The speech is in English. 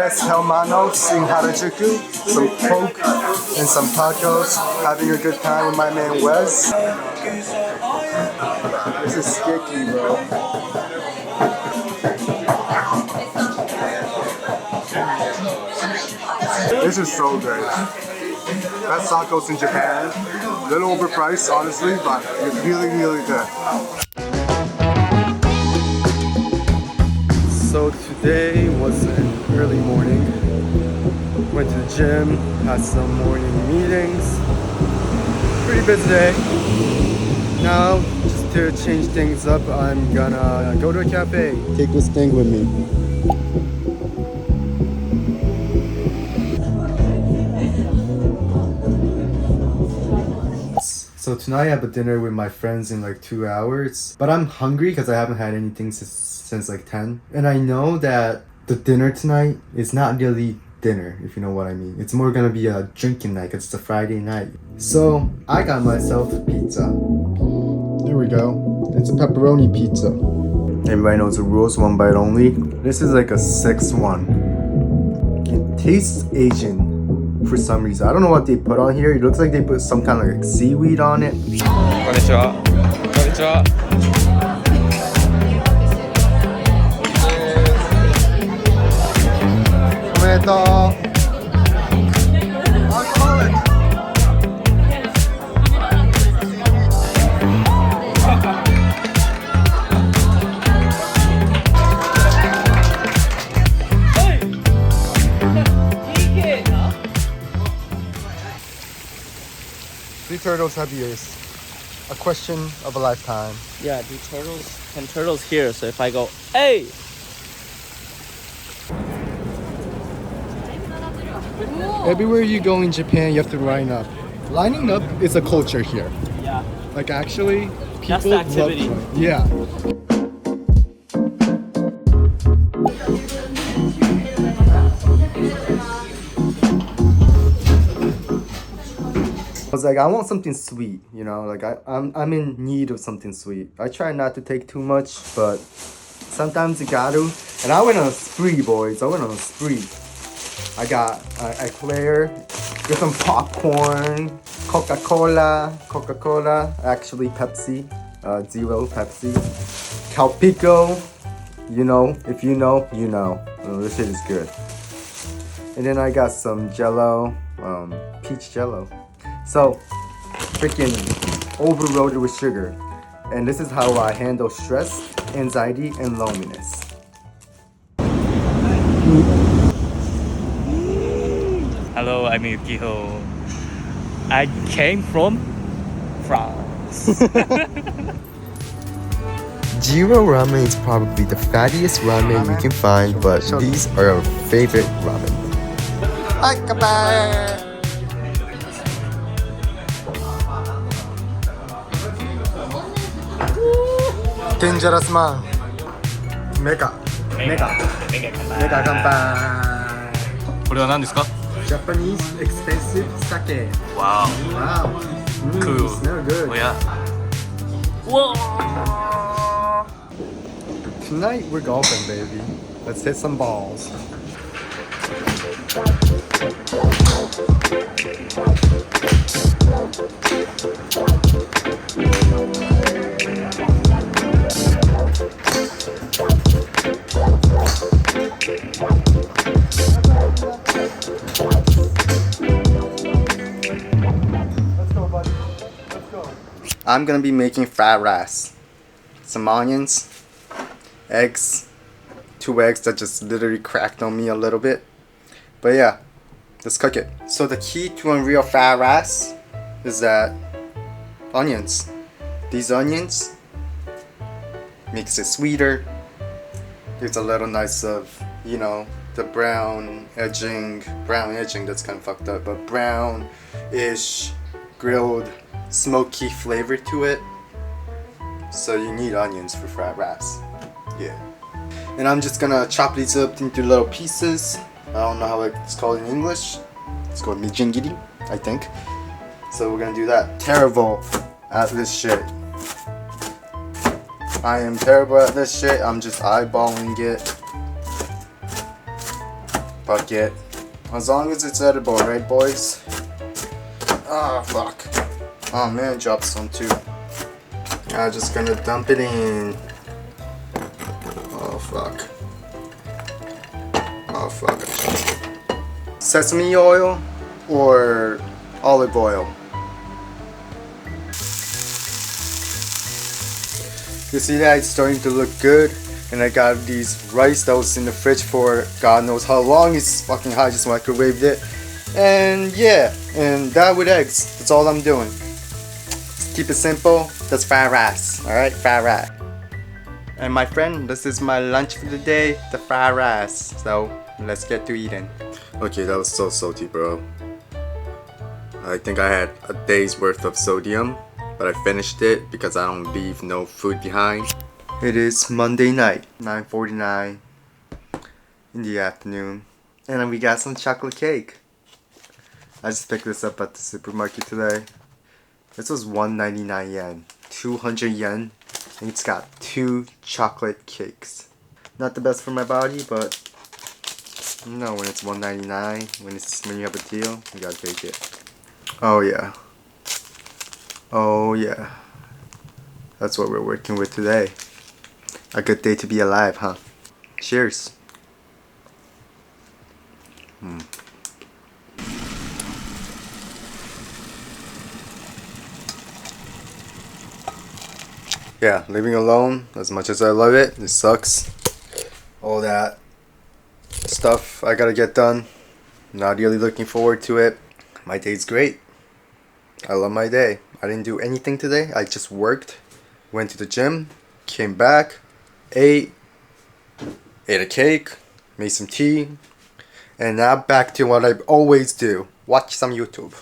tres hermanos in Harajuku, some coke and some tacos, having a good time with my man Wes. This is sticky, bro. This is so good. Best tacos in Japan. A little overpriced, honestly, but it's really, really good. So today was an early morning. Went to the gym, had some morning meetings. Pretty busy day. Now, just to change things up, I'm gonna go to a cafe. Take this thing with me. So tonight I have a dinner with my friends in like 2 hours. But I'm hungry because I haven't had anything since like 10. And I know that the dinner tonight is not really dinner, if you know what I mean. It's more gonna be a drinking night because it's a Friday night. So I got myself pizza. Here we go. It's a pepperoni pizza. Everybody knows the rules, 1 bite only. This is like a 6-1. It tastes Asian for some reason. I don't know what they put on here. It looks like they put some kind of like seaweed on it. Konnichiwa. Konnichiwa. Omedetou. Three turtles have ears. A question of a lifetime. Yeah, do turtles, 10 turtles here, so if I go, hey! Everywhere you go in Japan, you have to line up. Lining up is a culture here. Yeah. Like actually, people That's the activity. love to, yeah. I was like, I want something sweet, you know, like I'm in need of something sweet. I try not to take too much, but sometimes you gotta. And I went on a spree, boys. I went on a spree. I got eclair, get some popcorn, Coca-Cola, actually Pepsi, Zero Pepsi, Calpico, you know, if you know, you know. This shit is good. And then I got some Jello, peach Jello. So, freaking overloaded with sugar. And this is how I handle stress, anxiety, and loneliness. Hello, I'm Yukihiro. I came from France. Jiro ramen is probably the fattiest ramen you can find, but these are our favorite ramen. Dangerous man. Mega kanpai. これは何ですか? Japanese expensive sake. Wow. Wow. Cool. Smell good. Oh yeah. Whoa. Tonight we're golfing, baby. Let's hit some balls. I'm gonna be making fried rice. Some onions, eggs, 2 eggs that just literally cracked on me a little bit. But yeah, let's cook it. So the key to a real fried rice is that onions. These onions makes it sweeter. Gives a little nice of, you know, the brown edging that's kind of fucked up, but brown-ish grilled smoky flavor to it. So you need onions for fried rice. Yeah. And I'm just gonna chop these up into little pieces. I don't know how it's called in English. It's called mijingiri, I think. So we're gonna do that. Terrible at this shit. I am terrible at this shit. I'm just eyeballing it. Fuck it. As long as it's edible, right, boys? Ah, fuck. Oh man, dropped some too. I'm just gonna dump it in. Oh fuck. Oh fuck, I dropped it. Sesame oil or olive oil? You see that it's starting to look good, and I got these rice that was in the fridge for God knows how long. It's fucking hot, just microwaved it. And yeah, and that with eggs. That's all I'm doing. Just keep it simple. That's fried rice. Alright, fried rice. And my friend, this is my lunch for the day, the fried rice. So let's get to eating. Okay, that was so salty, bro. I think I had a day's worth of sodium, but I finished it because I don't leave no food behind. It is Monday night, 9:49 in the afternoon, and we got some chocolate cake. I just picked this up at the supermarket today. This was 199 yen, 200 yen, and it's got 2 chocolate cakes. Not the best for my body, but you know, when it's 199, when you have a deal, you gotta take it. Oh yeah. Oh yeah. That's what we're working with today. A good day to be alive, huh? Cheers. Yeah, living alone, as much as I love it, it sucks. All that stuff I gotta get done. Not really looking forward to it. My day's great. I love my day. I didn't do anything today. I just worked, went to the gym, came back, ate a cake, made some tea, and now back to what I always do. Watch some YouTube.